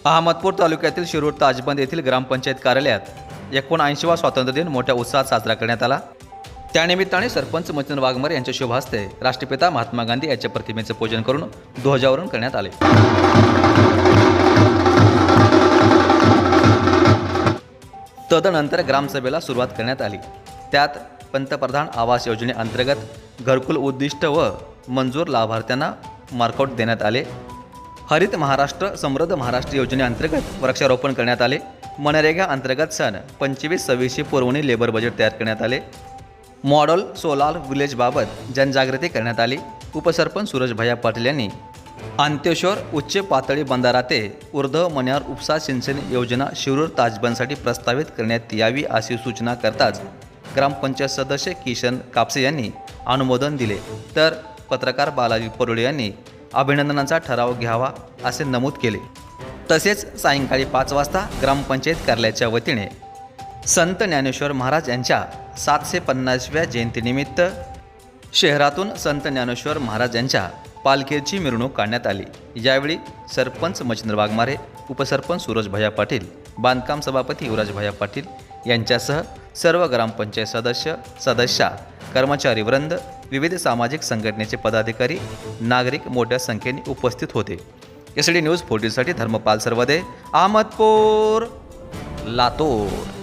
अहमदपूर तालुक्यातील शिरूर ताजबंद येथील ग्रामपंचायत कार्यालयात 79वा स्वातंत्र्य दिन मोठ्या उत्साहात साजरा करण्यात आला। त्यानिमित्ताने सरपंच मच्छिंद्र वाघमारे यांच्या शुभ हस्ते राष्ट्रपिता महात्मा गांधी यांच्या प्रतिमेचे पूजन करून ध्वजारोहण करण्यात आले। तदनंतर ग्रामसभेला सुरुवात करण्यात आली। त्यात पंतप्रधान आवास योजनेअंतर्गत घरकुल उद्दिष्ट व मंजूर लाभार्थ्यांना मार्कआउट देण्यात आले। हरित महाराष्ट्र समृद्ध महाराष्ट्र योजनेअंतर्गत वृक्षारोपण करण्यात आले। मनरेगा अंतर्गत सन 25-26 पुरवणी लेबर बजेट तयार करण्यात आले। मॉडेल सोलार विलेजबाबत जनजागृती करण्यात आली। उपसरपंच सूरज भैया पाटील यांनी अंत्येश्वर उच्च पातळी बंधारा ते ऊर्ध्व मण्यावर उपसा सिंचन योजना शिरूर ताजबंदसाठी प्रस्तावित करण्यात यावी अशी सूचना करताच ग्रामपंचायत सदस्य किशन कापसे यांनी अनुमोदन दिले, तर पत्रकार बालाजी परोळे यांनी अभिनंदनाचा ठराव घ्यावा असे नमूद केले। तसेच सायंकाळी 5 वाजता ग्रामपंचायत कार्यालयाच्या वतीने संत ज्ञानेश्वर महाराज यांच्या 750व्या जयंतीनिमित्त शहरातून संत ज्ञानेश्वर महाराज यांच्या पालखीची मिरवणूक काढण्यात आली। यावेळी सरपंच मच्छिंद्र वाघमारे, उपसरपंच सूरज भैया पाटील, बांधकाम सभापती युवराज भैया पाटील यांच्यासह सर्व ग्रामपंचायत सदस्य, कर्मचारी वृंद, विविध सामाजिक संघटनेचे पदाधिकारी, नागरिक मोठ्या संख्येने उपस्थित होते। SD न्यूज 14 साठी धर्मपाल सरवदे, अहमदपूर, लातूर।